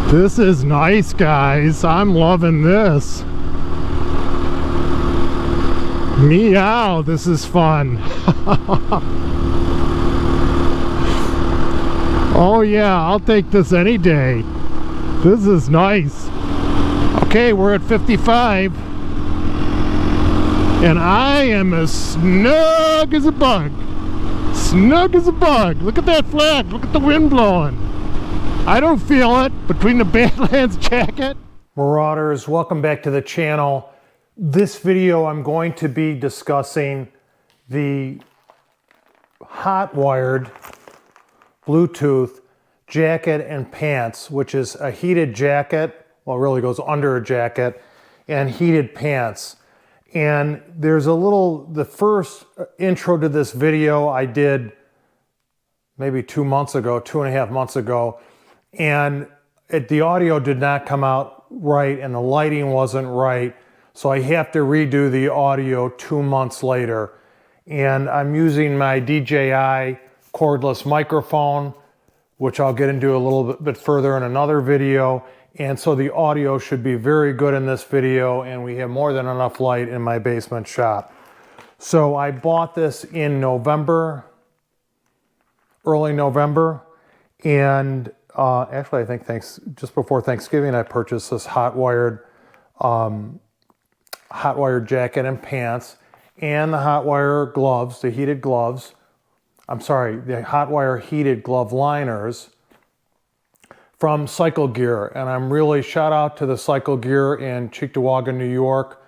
This is nice, guys. I'm loving this. Meow, this is fun. Oh yeah, I'll take this any day. This is nice. Okay, we're at 55. And I am as snug as a bug. Snug as a bug. Look at that flag. Look at the wind blowing. I don't feel it between the Badlands jacket. Marauders, welcome back to the channel. This video I'm going to be discussing the Hotwired Bluetooth jacket and pants, which is a heated jacket, well it really goes under a jacket, and heated pants. And there's a little, the first intro to this video I did maybe 2 months ago, 2.5 months ago, and the audio did not come out right and the lighting wasn't right, so I have to redo the audio 2 months later. And I'm using my DJI cordless microphone, which I'll get into a little bit further in another video. And so the audio should be very good in this video, and we have more than enough light in my basement shop. So I bought this in November, early November, and actually I think just before Thanksgiving I purchased this Hotwired jacket and pants, and the Hotwire gloves, the heated gloves. I'm sorry, the Hotwire heated glove liners from Cycle Gear. And I'm really, shout out to the Cycle Gear in Cheektowaga, New York.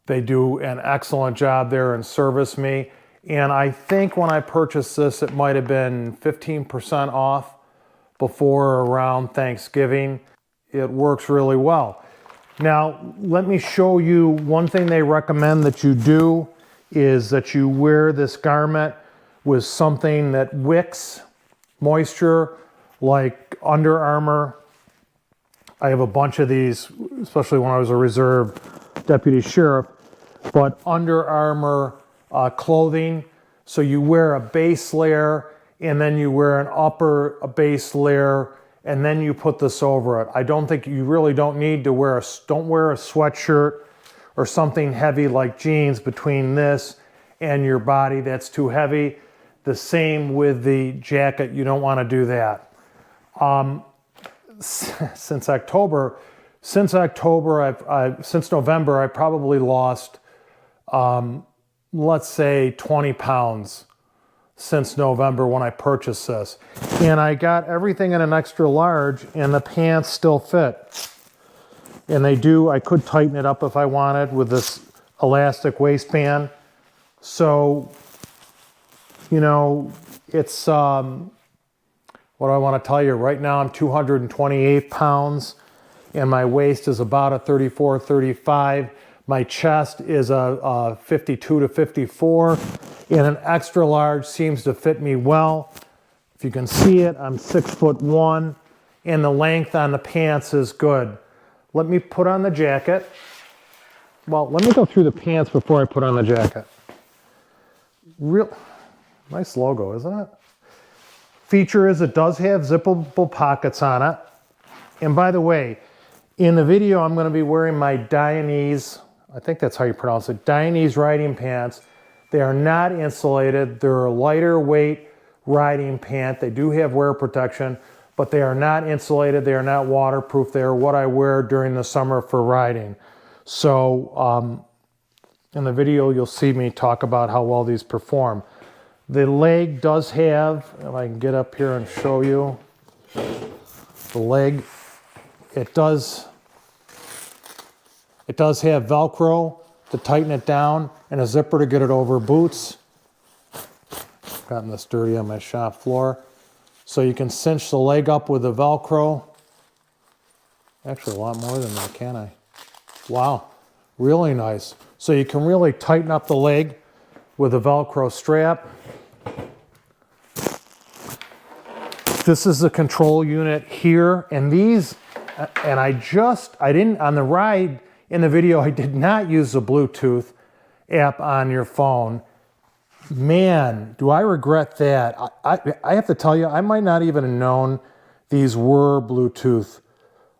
They do an excellent job there and service me. And I think when I purchased this, it might have been 15% off before around Thanksgiving. It works really well. Now, let me show you one thing they recommend that you do is that you wear this garment with something that wicks moisture, like Under Armour. I have a bunch of these, especially when I was a reserve deputy sheriff, but Under Armour clothing. So you wear a base layer and then you wear a base layer, and then you put this over it. I don't think you really don't need to don't wear a sweatshirt or something heavy like jeans between this and your body. That's too heavy. The same with the jacket. You don't want to do that. Since November, I probably lost, let's say 20 pounds since November when I purchased this. And I got everything in an extra large, and the pants still fit. And they do, I could tighten it up if I wanted with this elastic waistband. So, you know, it's, what do I want to tell you? Right now I'm 228 pounds and my waist is about a 34, 35. My chest is a 52 to 54, and an extra large seems to fit me well. If you can see it, I'm 6'1", and the length on the pants is good. Let me put on the jacket. Well, let me go through the pants before I put on the jacket. Real nice logo, isn't it? Feature is it does have zippable pockets on it. And by the way, in the video I'm going to be wearing my Dainese, I think that's how you pronounce it, Dainese riding pants. They are not insulated. They're a lighter weight riding pant. They do have wear protection, but they are not insulated. They are not waterproof. They are what I wear during the summer for riding. So in the video you'll see me talk about how well these perform. The leg does have, if I can get up here and show you, the leg, it does have Velcro to tighten it down and a zipper to get it over boots. I've gotten this dirty on my shop floor. So you can cinch the leg up with the Velcro. Actually a lot more than that, can't I? Wow, really nice. So you can really tighten up the leg with a Velcro strap. This is the control unit here, and these, and I didn't, on the ride in the video, I did not use the Bluetooth app on your phone. Man, do I regret that. I have to tell you, I might not even have known these were Bluetooth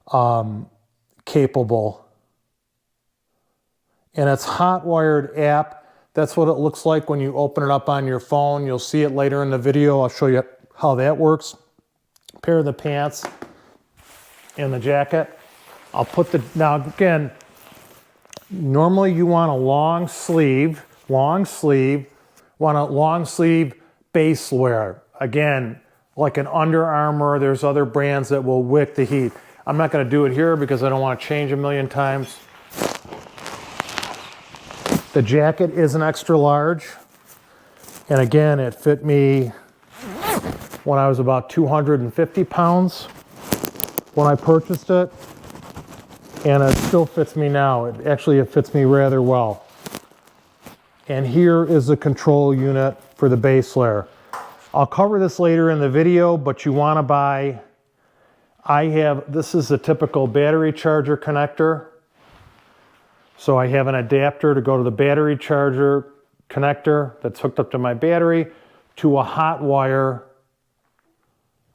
capable. And it's Hotwired app. That's what it looks like when you open it up on your phone. You'll see it later in the video. I'll show you how that works. Pair of the pants and the jacket. I'll put the, now again, normally you want a long sleeve, want a long sleeve base layer. Again, like an Under Armour, there's other brands that will wick the heat. I'm not gonna do it here because I don't want to change a million times. The jacket is an extra large. And again, it fit me when I was about 250 pounds when I purchased it. And it still fits me now. It fits me rather well. And here is the control unit for the base layer. I'll cover this later in the video, but you want to buy, this is a typical battery charger connector. So I have an adapter to go to the battery charger connector that's hooked up to my battery to a hot wire,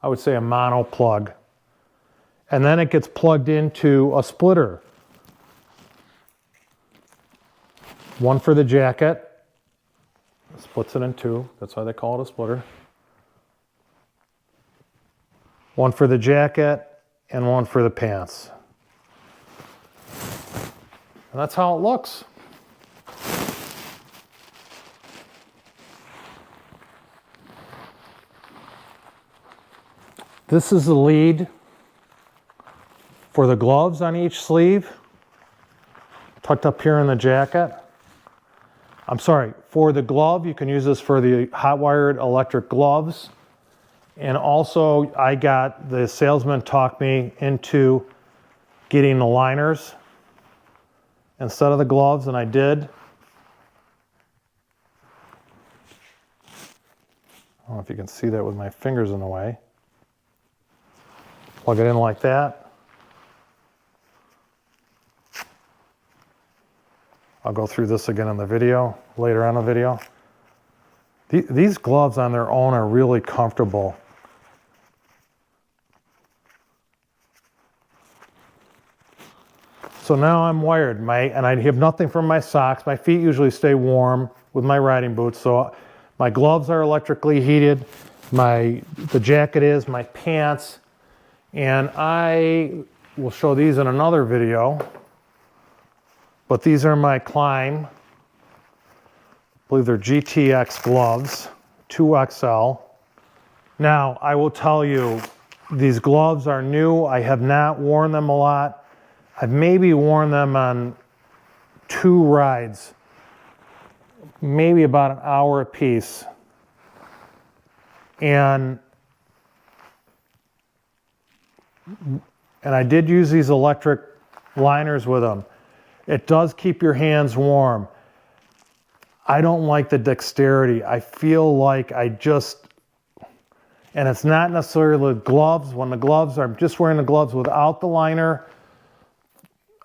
I would say a mono plug. And then it gets plugged into a splitter. One for the jacket. It splits it in two. That's why they call it a splitter. One for the jacket and one for the pants. And that's how it looks. This is the lead for the gloves on each sleeve, tucked up here in the jacket. I'm sorry, for the glove, you can use this for the Hotwired electric gloves. And also, the salesman talked me into getting the liners instead of the gloves, and I did. I don't know if you can see that with my fingers in the way. Plug it in like that. I'll go through this again in the video, later on in the video. These gloves on their own are really comfortable. So now I'm wired, and I have nothing from my socks. My feet usually stay warm with my riding boots, so my gloves are electrically heated. The jacket is, my pants, and I will show these in another video. But these are my Climb, I believe they're GTX gloves, 2XL. Now, I will tell you, these gloves are new. I have not worn them a lot. I've maybe worn them on 2 rides, maybe about an hour a piece. And I did use these electric liners with them. It does keep your hands warm. I don't like the dexterity. I feel like and it's not necessarily the gloves. When the gloves, I'm just wearing the gloves without the liner,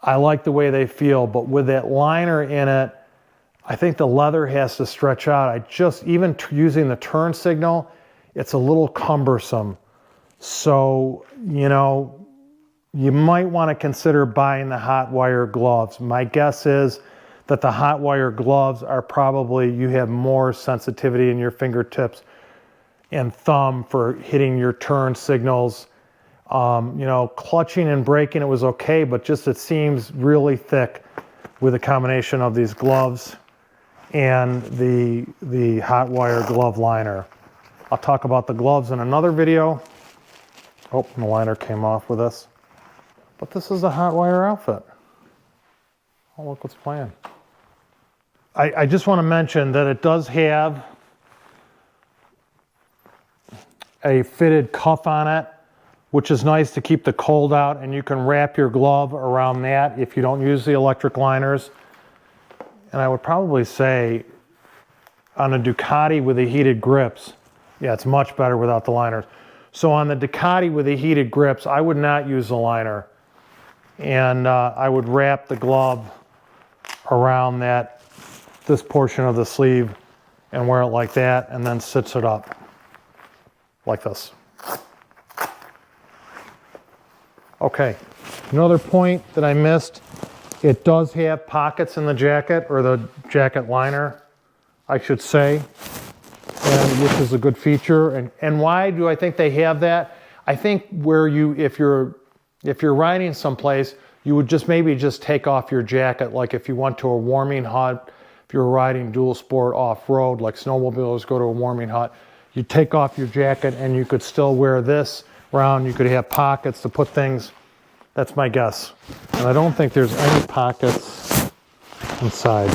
I like the way they feel, but with that liner in it, I think the leather has to stretch out. Even using the turn signal, it's a little cumbersome. So, you might want to consider buying the Hotwire gloves. My guess is that the Hotwire gloves are you have more sensitivity in your fingertips and thumb for hitting your turn signals. Clutching and braking, it was okay, but it seems really thick with a combination of these gloves and the Hotwire glove liner. I'll talk about the gloves in another video. Oh, the liner came off with this. But this is a Hotwire outfit. Oh, look what's playing. I just want to mention that it does have a fitted cuff on it, which is nice to keep the cold out, and you can wrap your glove around that if you don't use the electric liners. And I would probably say on a Ducati with the heated grips, yeah, it's much better without the liners. So on the Ducati with the heated grips, I would not use the liner. And I would wrap the glove around this portion of the sleeve and wear it like that, and then sits it up like this. Okay, Another point that I missed, it does have pockets in the jacket, or the jacket liner, I should say, and which is a good feature. And why do I think they have that? I think where if you're riding someplace, you would maybe just take off your jacket, like if you went to a warming hut, if you're riding dual sport off-road, like snowmobilers go to a warming hut, you take off your jacket and you could still wear this around. You could have pockets to put things. That's my guess. And I don't think there's any pockets inside.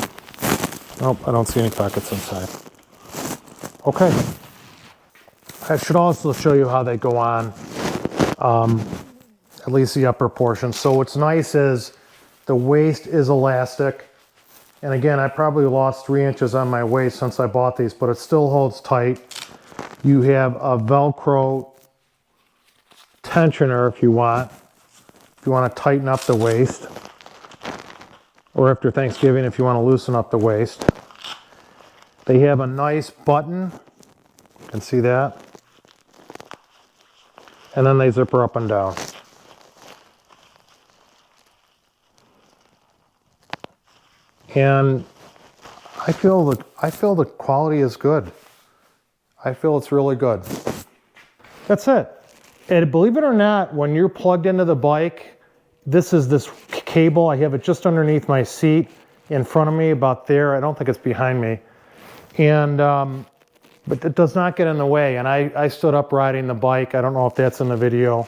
Nope, I don't see any pockets inside. Okay. I should also show you how they go on, at least the upper portion. So what's nice is the waist is elastic. And again, I probably lost 3 inches on my waist since I bought these, but it still holds tight. You have a Velcro tensioner if you want to tighten up the waist. Or after Thanksgiving if you want to loosen up the waist. They have a nice button. You can see that. And then they zipper up and down. And I feel the quality is good. I feel it's really good. That's it. And believe it or not, when you're plugged into the bike, this cable, I have it just underneath my seat, in front of me, about there. I don't think it's behind me. And but it does not get in the way. And I stood up riding the bike. I don't know if that's in the video,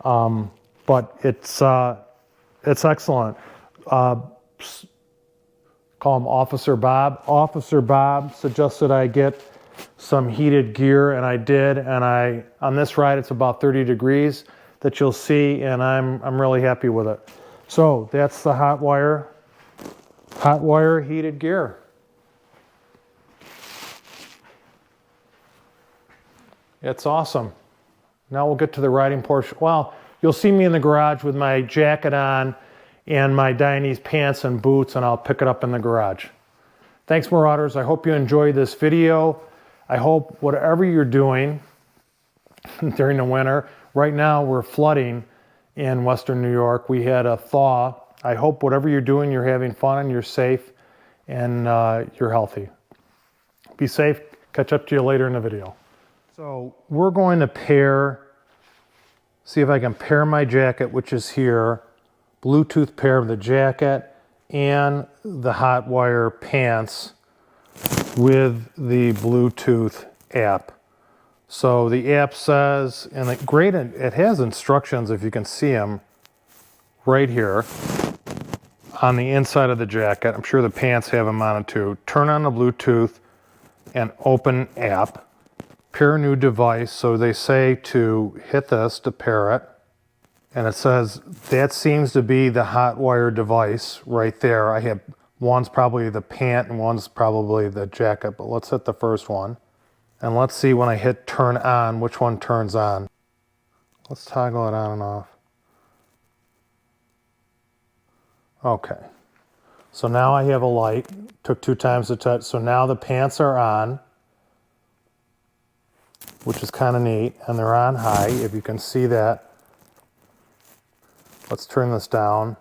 but it's excellent. Call him Officer Bob. Officer Bob suggested I get some heated gear, and I did. And on this ride, it's about 30 degrees that you'll see, and I'm really happy with it. So that's the Hotwire heated gear. It's awesome. Now we'll get to the riding portion. Well, you'll see me in the garage with my jacket on and my Dainese pants and boots, and I'll pick it up in the garage. Thanks, Marauders. I hope you enjoyed this video. I hope whatever you're doing during the winter, right now we're flooding in Western New York. We had a thaw. I hope whatever you're doing, you're having fun and you're safe and you're healthy. Be safe. Catch up to you later in the video. So we're going to see if I can pair my jacket, which is here, Bluetooth pair of the jacket and the Hotwire pants with the Bluetooth app. So the app says, and it has instructions, if you can see them, right here on the inside of the jacket. I'm sure the pants have them on it too. Turn on the Bluetooth and open app. Pair new device. So they say to hit this to pair it. And it says that seems to be the Hotwire device right there. I have one's probably the pant and one's probably the jacket, but let's hit the first one. And let's see when I hit turn on, which one turns on. Let's toggle it on and off. Okay. So now I have a light. Took 2 times to touch. So now the pants are on, which is kind of neat. And they're on high, if you can see that. Let's turn this down.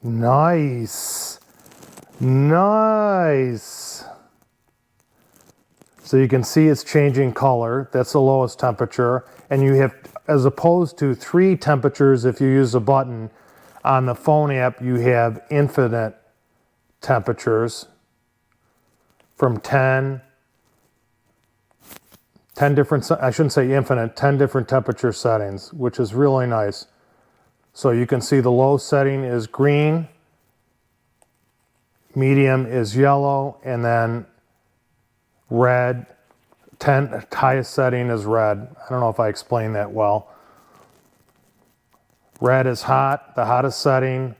Nice. Nice. So you can see it's changing color. That's the lowest temperature. And you have, as opposed to 3 temperatures if you use a button, on the phone app you have infinite temperatures from 10 different, I shouldn't say infinite, 10 different temperature settings, which is really nice. So you can see the low setting is green, medium is yellow, and then red. Highest setting is red. I don't know if I explained that well. Red is hot, the hottest setting.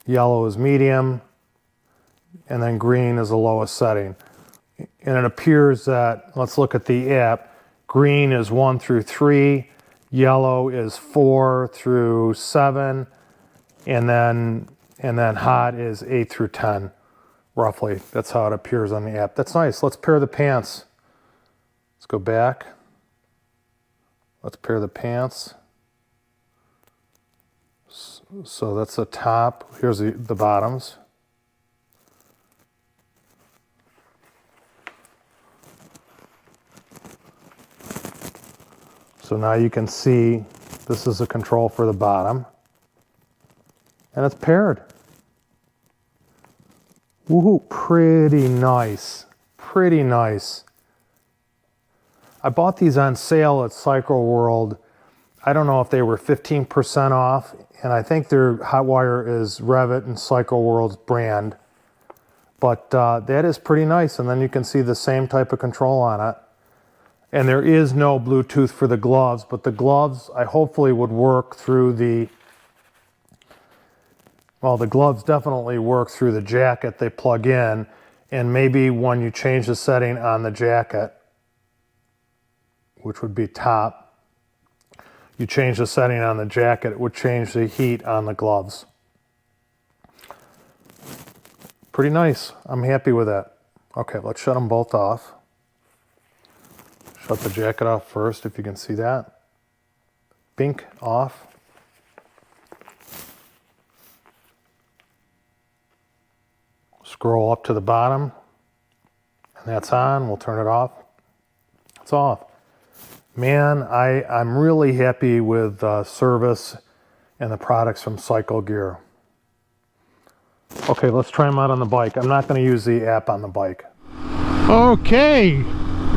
Yellow is medium, and then green is the lowest setting. And it appears that, let's look at the app, green is 1 through 3, yellow is 4 through 7, and then hot is 8 through 10, roughly. That's how it appears on the app. That's nice. Let's pair the pants. Let's go back. Let's pair the pants. So that's the top. Here's the bottoms. So now you can see this is a control for the bottom. And it's paired. Woohoo, pretty nice. Pretty nice. I bought these on sale at Cycle World. I don't know if they were 15% off, and I think their Hotwire is Revit and Cycle World's brand. But that is pretty nice, and then you can see the same type of control on it. And there is no Bluetooth for the gloves, but the gloves I hopefully would work through the, well, the gloves definitely work through the jacket they plug in, and maybe when you change the setting on the jacket, which would be top, you change the setting on the jacket, it would change the heat on the gloves. Pretty nice. I'm happy with that. Okay, let's shut them both off. Shut the jacket off first, if you can see that. Bink off. Scroll up to the bottom, and that's on. We'll turn it off. It's off. Man, I'm really happy with service and the products from Cycle Gear. Okay, let's try them out on the bike. I'm not going to use the app on the bike. Okay,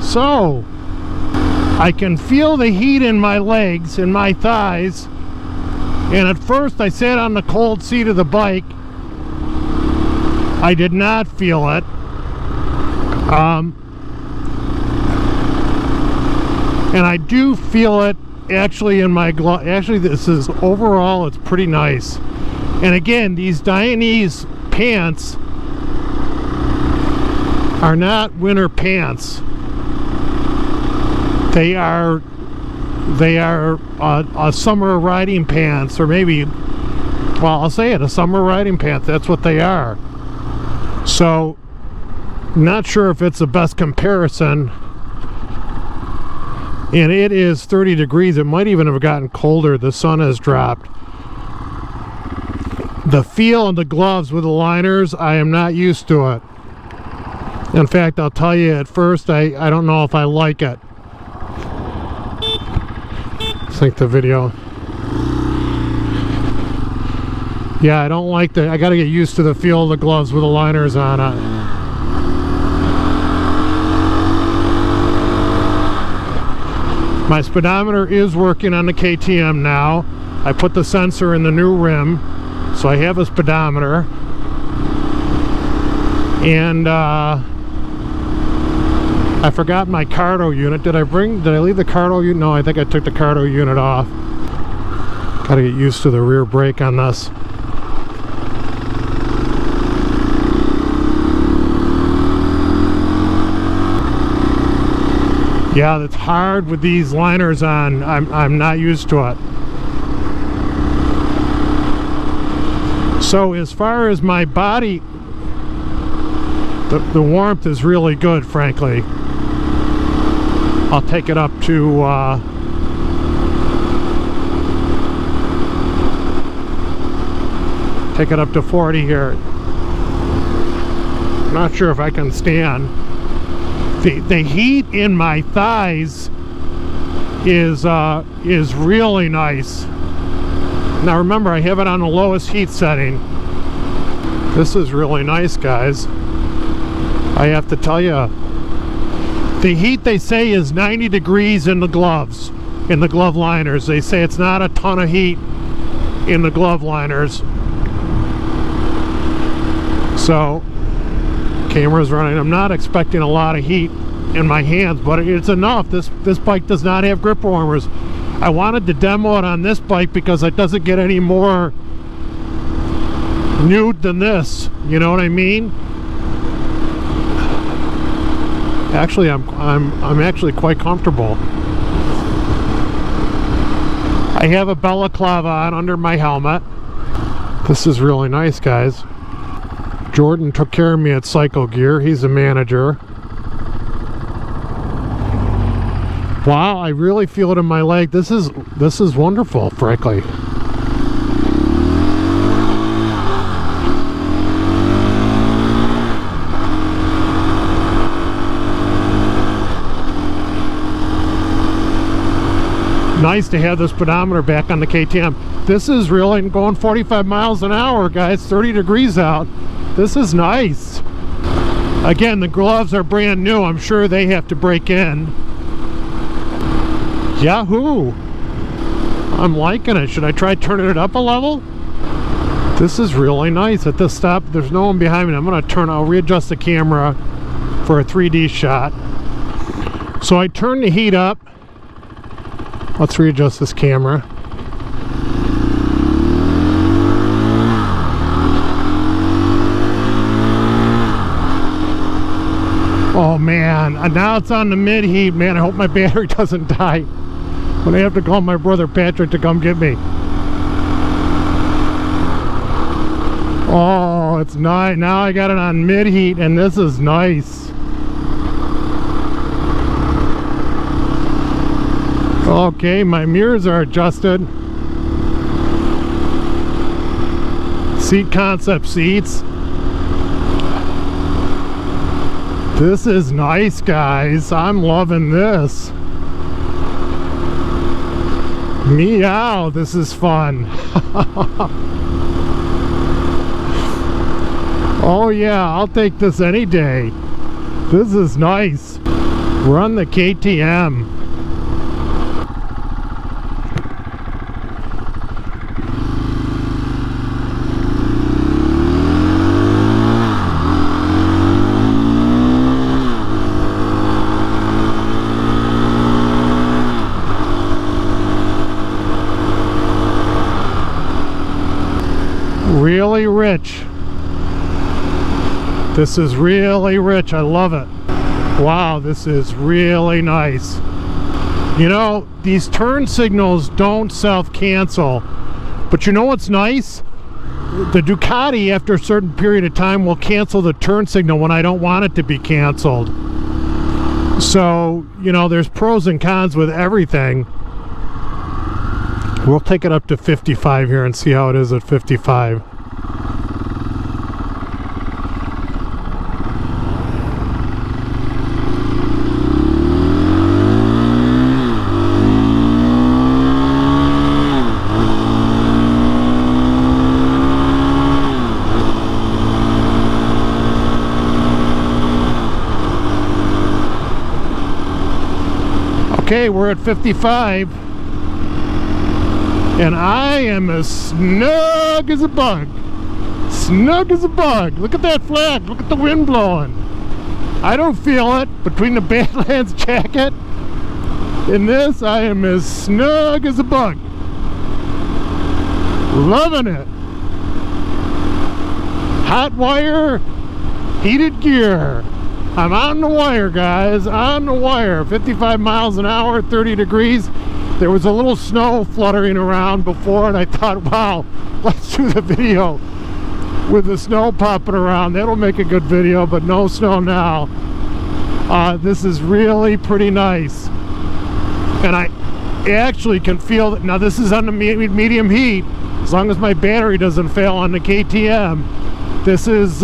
so I can feel the heat in my legs and my thighs, and at first I sat on the cold seat of the bike. I did not feel it. And I do feel it actually in my glove. Actually, this is overall, it's pretty nice. And again, these Dainese pants are not winter pants. They are a summer riding pants, or maybe, well, I'll say it, a summer riding pants. That's what they are. So, not sure if it's the best comparison. And it is 30 degrees. It might even have gotten colder. The sun has dropped. The feel of the gloves with the liners, I am not used to it. In fact, I'll tell you at first, I don't know if I like it. Sync the video. Yeah, I don't like I gotta get used to the feel of the gloves with the liners on it. My speedometer is working on the KTM now. I put the sensor in the new rim, so I have a speedometer. And I forgot my cardo unit. Did I leave the cardo unit? No, I think I took the cardo unit off. Gotta get used to the rear brake on this. Yeah, it's hard with these liners on. I'm not used to it. So as far as my body, the warmth is really good, frankly. I'll take it up to take it up to 40 here. Not sure if I can stand. The heat in my thighs is really nice. Now remember, I have it on the lowest heat setting. This is really nice, guys. I have to tell you, the heat they say is 90 degrees in the gloves, in the glove liners. They say it's not a ton of heat in the glove liners. So, camera's running. I'm not expecting a lot of heat in my hands, but it's enough. This bike does not have grip warmers. I wanted to demo it on this bike because it doesn't get any more nude than this. You know what I mean? Actually, I'm actually quite comfortable. I have a balaclava on under my helmet. This is really nice, guys. Jordan took care of me at Cycle Gear. He's a manager. Wow, I really feel it in my leg. This is wonderful, frankly. Nice to have this pedometer back on the KTM. This is really going 45 miles an hour, guys. 30 degrees out. This is nice. Again, the gloves are brand new. I'm sure they have to break in. Yahoo! I'm liking it. Should I try turning it up a level? This is really nice. At this stop, there's no one behind me. I'll readjust the camera for a 3D shot. So I turn the heat up. Let's readjust this camera. Oh man, now it's on the mid heat, man. I hope my battery doesn't die when I have to call my brother Patrick to come get me. Oh, it's nice. Now I got it on mid heat and this is nice. Okay, my mirrors are adjusted. Seat concept seats. This is nice, guys. I'm loving this. Meow, this is fun. Oh yeah, I'll take this any day. This is nice. Run the KTM. Really rich. This is really rich. I love it. Wow, this is really nice. You know, these turn signals don't self-cancel, but you know what's nice? The Ducati, after a certain period of time, will cancel the turn signal when I don't want it to be canceled. So, you know, there's pros and cons with everything. We'll take it up to 55 here and see how it is at 55. Okay, we're at 55. And I am as snug as a bug. Snug as a bug. Look at that flag. Look at the wind blowing. I don't feel it. Between the Badlands jacket and this, I am as snug as a bug. Loving it. Hotwire heated gear. I'm on the wire, guys. On the wire. 55 miles an hour, 30 degrees. There was a little snow fluttering around before, and I thought, wow, let's do the video with the snow popping around. That'll make a good video, but no snow now. This is really pretty nice. And I actually can feel that. Now, this is on the medium heat. As long as my battery doesn't fail on the KTM. This is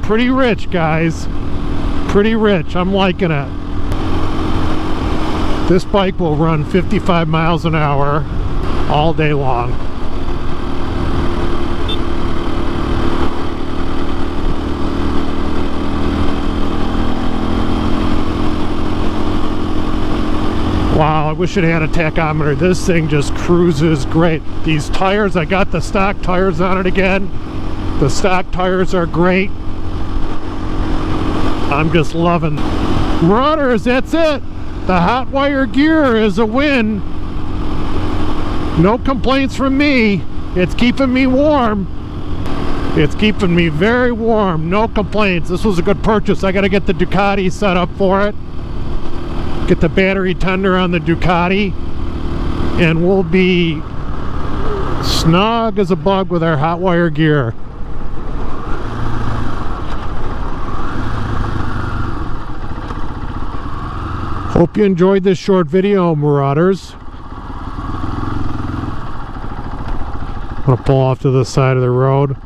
pretty rich, guys. Pretty rich. I'm liking it. This bike will run 55 miles an hour all day long. Wow, I wish it had a tachometer. This thing just cruises great. These tires, I got the stock tires on it again. The stock tires are great. I'm just loving runners. That's it. The Hotwire gear is a win. No complaints from me. It's keeping me warm. It's keeping me very warm. No complaints. This was a good purchase. I got to get the Ducati set up for it. Get the battery tender on the Ducati. And we'll be snug as a bug with our Hotwire gear. Hope you enjoyed this short video, Marauders. I'm gonna pull off to the side of the road.